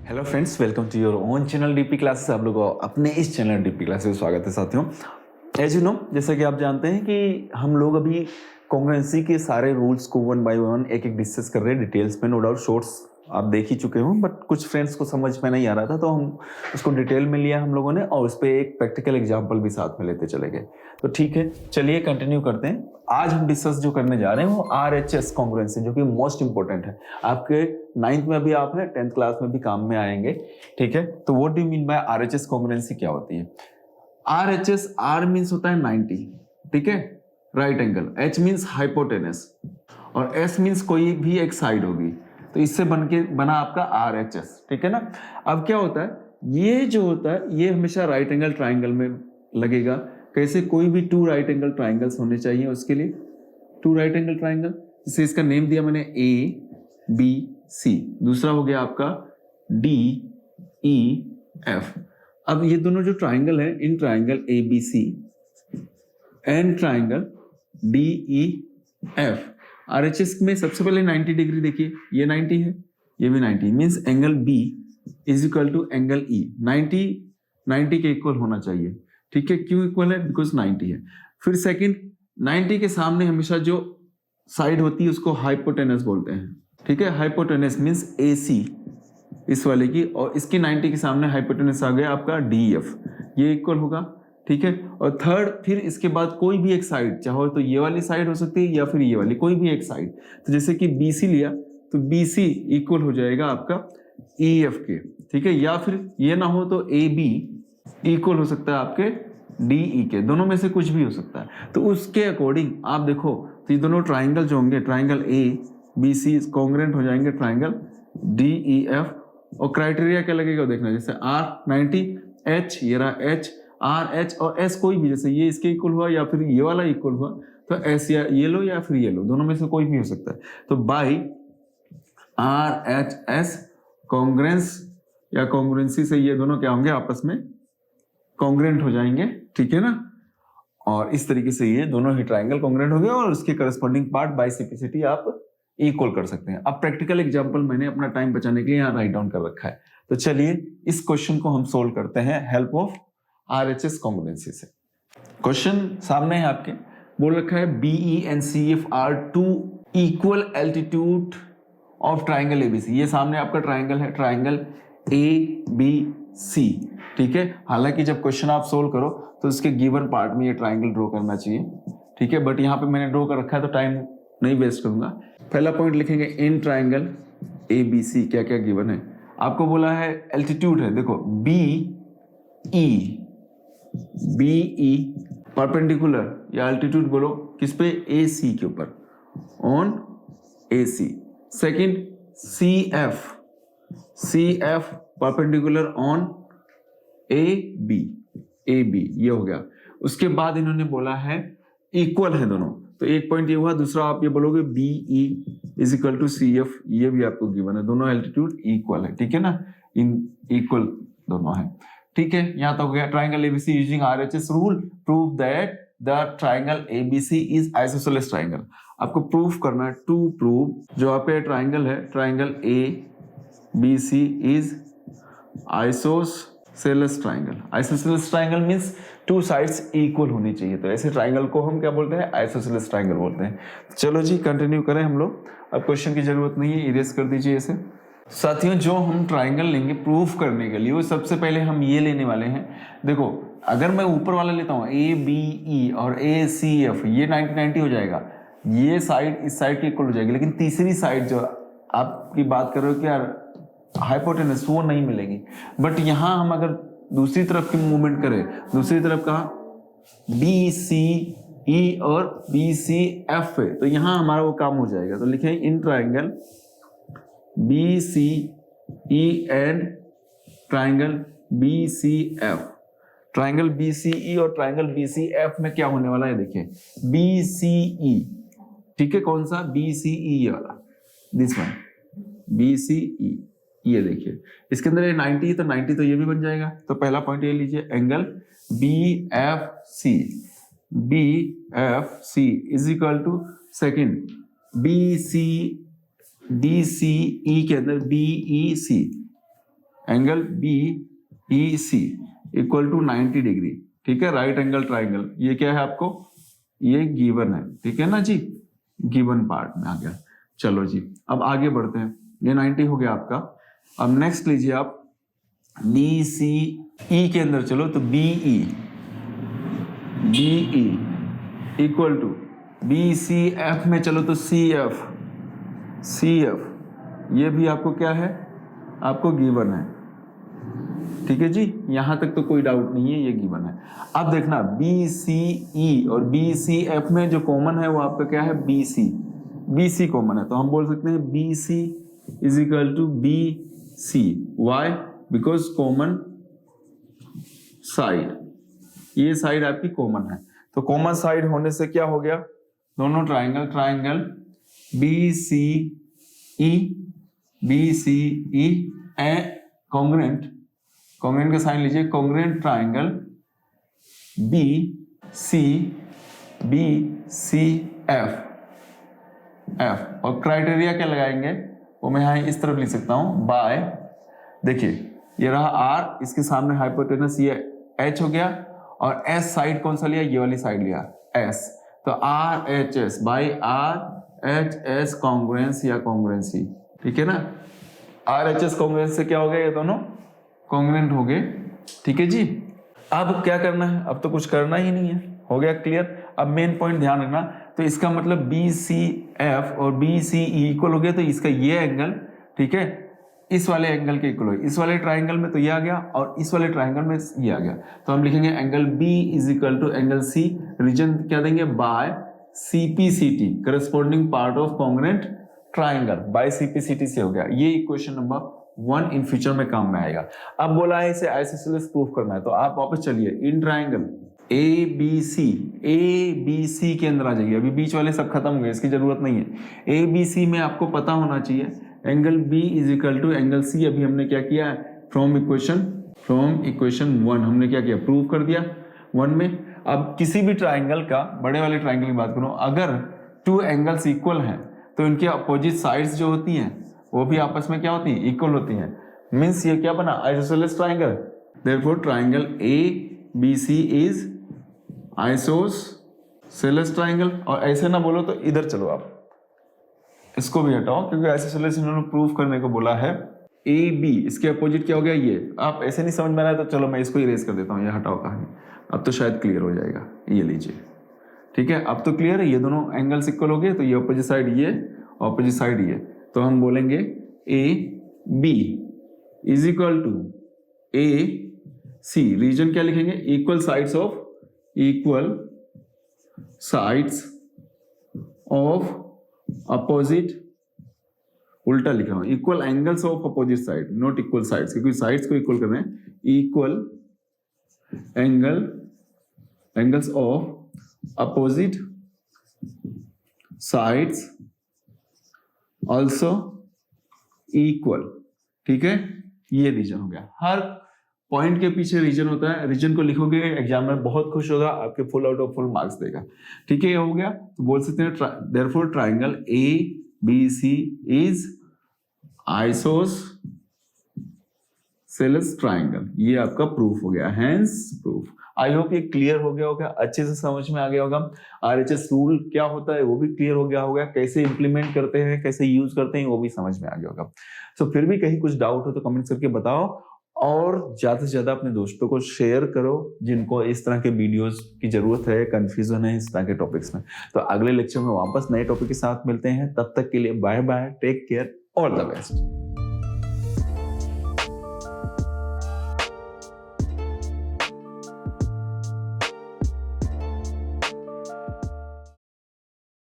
Hello friends, welcome to your own channel DP classes. आप लोगों को अपने इस चैनल डीपी क्लासेस में स्वागत है साथियों। एज यू नो, जैसा कि आप जानते हैं कि हम लोग अभी कॉन्ग्रुएंसी के सारे रूल्स को वन बाय वन एक एक डिस्कस कर रहे हैं डिटेल्स में। नो डाउट शॉर्ट्स आप देख ही चुके हो, बट कुछ फ्रेंड्स को समझ में नहीं आ रहा था तो हम उसको डिटेल में लिया हम लोगों ने, और उस पर एक प्रैक्टिकल एग्जाम्पल भी साथ में लेते चले गए। तो ठीक है, चलिए कंटिन्यू करते हैं। आज हम डिस्कस जो करने जा रहे हैं वो RHS कॉन्ग्रुएंसी, जो कि मोस्ट इंपॉर्टेंट है। आपके 9th में भी आप है, 10th क्लास में भी काम में आएंगे। ठीक है, तो what do you mean by RHS congruency, क्या होती है? RHS, R मीन्स होता है 90, ठीक है, right angle. H means hypotenuse, और S मीन्स कोई भी एक साइड होगी, तो इससे बना आपका RHS। ठीक है ना। अब क्या होता है, ये जो होता है ये हमेशा राइट एंगल ट्राइंगल में लगेगा। कैसे? कोई भी 2 राइट एंगल ट्राइंगल्स होने चाहिए उसके लिए, 2 राइट एंगल ट्राइंगल। जिसे इसका नेम दिया मैंने ABC। दूसरा हो गया आपका DEF। अब ये दोनों जो ट्राइंगल है, in triangle ABC and triangle DEF, RHS में सबसे पहले 90 डिग्री देखिए, ये 90 है, ये भी 90, means angle B is equal to angle E। 90 के इक्वल होना चाहिए। ठीक है, क्यों इक्वल है? बिकॉज 90 है। फिर सेकंड, 90 के सामने हमेशा जो साइड होती है उसको हाइपोटेनस बोलते हैं। ठीक है, हाइपोटेनस मीन्स AC इस वाले की, और इसकी 90 के सामने हाइपोटेनस आ गया आपका DF, ये इक्वल होगा। ठीक है, और थर्ड, फिर इसके बाद कोई भी एक साइड, चाहो तो ये वाली साइड हो सकती है या फिर ये वाली, कोई भी एक साइड। तो जैसे कि BC लिया तो BC इक्वल हो जाएगा आपका EF के। ठीक है, या फिर ये ना हो तो AB इक्वल हो सकता है आपके DE के, दोनों में से कुछ भी हो सकता है। तो उसके अकॉर्डिंग आप देखो तो ये दोनों ट्राइंगल जो होंगे, ट्राइंगल ABC कॉन्ग्रुएंट हो जाएंगे ट्राइंगल DEF। और क्राइटेरिया क्या लगेगा देखना, जैसे R90, H ये रहा H, RH और S कोई भी, जैसे ये इसके इक्वल हुआ या फिर ये वाला इक्वल हुआ, तो S या ये लो या फिर ये लो, दोनों में से कोई भी हो सकता है। तो बाई RHS कॉन्ग्रुएंस या कॉन्ग्रुएंसी से ये दोनों क्या होंगे, आपस में कॉन्ग्रुएंट हो जाएंगे। ठीक है ना। और इस तरीके से ये दोनों ही ट्राइंगल कॉन्ग्रुएंट हो गए, और उसके करस्पॉन्डिंग पार्ट बाय सिम्प्लिसिटी आप इक्वल कर सकते हैं। अब प्रैक्टिकल एग्जांपल मैंने अपना टाइम बचाने के लिए यहाँ राइट डाउन कर रखा है। तो चलिए इस क्वेश्चन को हम सोल्व करते हैं हेल्प ऑफ RHS कॉन्ग्रुएंसी से। क्वेश्चन सामने है आपके, बोल रखा है BE and CF are 2 equal altitude of triangle ABC। ये सामने आपका ट्राइंगल है, ट्राइंगल ABC। ठीक है, हालांकि जब क्वेश्चन आप सोल्व करो तो उसके गिवन पार्ट में ये ट्राइंगल ड्रॉ करना चाहिए। ठीक है, बट यहाँ पे मैंने ड्रॉ कर रखा है तो टाइम नहीं वेस्ट करूंगा। पहला पॉइंट लिखेंगे, इन ट्राइंगल ABC क्या क्या गिवन है। आपको बोला है एल्टीट्यूड है, देखो BE परपेंडिकुलर या एल्टीट्यूड बोलो किस पे, AC के ऊपर, on AC। Second CF perpendicular on AB ये हो गया। उसके बाद इन्होंने बोला है इक्वल है दोनों, तो एक पॉइंट ये हुआ। दूसरा आप ये बोलोगे BE is equal to CF, ये भी आपको गिवन है, दोनों एल्टीट्यूड इक्वल है। ठीक है ना, इन इक्वल दोनों है। ठीक है, यहां तक हो गया। Triangle ABC using RHS rule prove that the triangle ABC is isosceles triangle. आपको प्रूफ करना है, टू प्रूव जो आप ट्राइंगल है, triangle ABC is isosceles triangle. Isosceles triangle means 2 sides equal होनी चाहिए, तो ऐसे ट्राइंगल को हम क्या बोलते हैं, आइसोसेलेस ट्राइंगल बोलते हैं। चलो जी कंटिन्यू करें हम लोग। अब क्वेश्चन की जरूरत नहीं है, इरेज कर दीजिए इसे। साथियों, जो हम ट्राइंगल लेंगे प्रूफ करने के लिए, वो सबसे पहले हम ये लेने वाले हैं। देखो, अगर मैं ऊपर वाला लेता हूँ ABE और ACF, ये 90-90 हो जाएगा, ये साइड इस साइड की इक्वल हो जाएगी। लेकिन तीसरी साइड जो आपकी बात कर रहे हो कि यार हाइपोटेनस, वो नहीं मिलेगी। बट यहां हम अगर दूसरी तरफ की मूवमेंट करें, दूसरी तरफ कहा BCE और BCF है, तो यहां हमारा वो काम हो जाएगा। तो लिखे in triangle BCE and triangle BCF। Triangle BCE और ट्राइंगल BCF में क्या होने वाला है, देखिए BCE। ठीक है, कौन सा? BCE ये वाला, दिस वन BCE। ये देखिए इसके अंदर ये 90 है, तो 90 तो ये भी बन जाएगा। तो पहला पॉइंट ये लीजिए, angle BFC is equal to second DCE के अंदर BEC, angle B E C equal to 90 degree, ठीक है, राइट एंगल ट्राइंगल, ये क्या है आपको, ये गिवन है, ठीक है ना जी, गिवन पार्ट में आ गया। चलो जी अब आगे बढ़ते हैं, ये 90 हो गया आपका। अब नेक्स्ट लीजिए आप डी सी ई के अंदर चलो, तो B E equal to B C F में चलो तो सी एफ, ये भी आपको क्या है, आपको गिवन है, ठीक है जी, यहां तक तो कोई डाउट नहीं है, ये गिवन है। अब देखना बी सी ई और बी सी एफ में जो कॉमन है वो आपका क्या है, बी सी कॉमन है, तो हम बोल सकते हैं B C is equal to B C, why, because common side, ये साइड आपकी कॉमन है, तो कॉमन साइड होने से क्या हो गया, दोनों triangle B C E A congruent का साइन लीजिए, congruent triangle B C F, और क्राइटेरिया क्या लगाएंगे वो मैं यहाँ इस तरफ लिख सकता हूं, बाय, देखिए ये रहा आर, इसके सामने हाइपोटेनस ये एच हो गया, और एस साइड कौन सा लिया, ये वाली साइड लिया एस, तो R H S by R H S congruence या कॉन्ग्रुएंसी, ठीक है ना, आर एच एस कॉन्ग्रुएंस से क्या हो गया, ये दोनों कॉन्ग्रुएंट हो गए, ठीक है जी। अब क्या करना है, अब तो कुछ करना ही नहीं है, हो गया क्लियर। अब मेन पॉइंट ध्यान रखना, तो इसका मतलब बी सी एफ और बी सी ई इक्वल हो गया, तो इसका ये एंगल, ठीक है, इस वाले एंगल के इक्वल हो, इस वाले ट्राइंगल में तो ये आ गया और इस वाले ट्राइंगल में ये आ गया, तो हम लिखेंगे angle B is equal to angle C, reason क्या देंगे, by CPCT, corresponding part of congruent triangle, by CPCT से हो गया। ये इक्वेशन नंबर 1 इन फ्यूचर में काम में आएगा। अब बोला है इसे आइसोसेलेस प्रूफ करना है, तो आप वापस चलिए इन ट्राइंगल ए बी सी के अंदर आ जाइए, अभी बीच वाले सब खत्म हो गए, इसकी जरूरत नहीं है। ए बी सी में आपको पता होना चाहिए angle B is equal to angle C, अभी हमने क्या किया, फ्रॉम इक्वेशन 1 हमने क्या किया, प्रूव कर दिया 1 में। अब किसी भी ट्राइंगल का, बड़े वाले ट्राइंगल की बात करूं, अगर 2 एंगल्स इक्वल हैं तो इनके अपोजिट साइड्स जो होती हैं वो भी आपस में क्या होती है, इक्वल होती हैं, मींस ये क्या बना, isosceles triangle, therefore triangle A B C is isosceles triangle. और ऐसे ना बोलो तो इधर चलो, आप इसको भी हटाओ, क्योंकि आइसोसेलेस इन्होंने प्रूव करने को बोला है। ए बी इसके अपोजिट क्या हो गया, ये, आप ऐसे नहीं समझ में आ रहा है तो चलो मैं इसको इरेज कर देता हूँ, ये हटाओ कहानी, अब तो शायद क्लियर हो जाएगा, ये लीजिए, ठीक है, अब तो क्लियर है, ये दोनों एंगल्स इक्वल हो गए, तो ये अपोजिट साइड ये, अपोजिट साइड ये, तो हम बोलेंगे A B is equal to A C, reason क्या लिखेंगे, इक्वल साइड्स ऑफ अपोजिट, उल्टा लिखा हूं, equal angles of opposite side, not equal sides, क्योंकि साइड्स को इक्वल करना है, equal angles of opposite sides also equal, ठीक है, ये रीजन हो गया। हर पॉइंट के पीछे रीजन होता है, रीजन को लिखोगे एग्जामिनर बहुत खुश होगा, आपके full out of full marks देगा, ठीक है, ये हो गया। तो बोल सकते हैं therefore triangle A B C is isosceles triangle, ये आपका प्रूफ हो गया, हेंस प्रूफ। आई होप ये क्लियर हो गया होगा, अच्छे से समझ में आ गया होगा, आरएचएस रूल क्या होता है वो भी क्लियर हो गया होगा, कैसे इंप्लीमेंट करते हैं, कैसे यूज करते हैं वो भी समझ में आ गया होगा। सो फिर भी कहीं कुछ डाउट हो तो कमेंट करके बताओ, और ज्यादा से ज्यादा अपने दोस्तों को शेयर करो जिनको इस तरह के वीडियोस की जरूरत है, कंफ्यूजन है इस तरह के टॉपिक्स में। तो अगले लेक्चर में वापस नए टॉपिक के साथ मिलते हैं, तब तक के लिए bye bye, take care, all the best.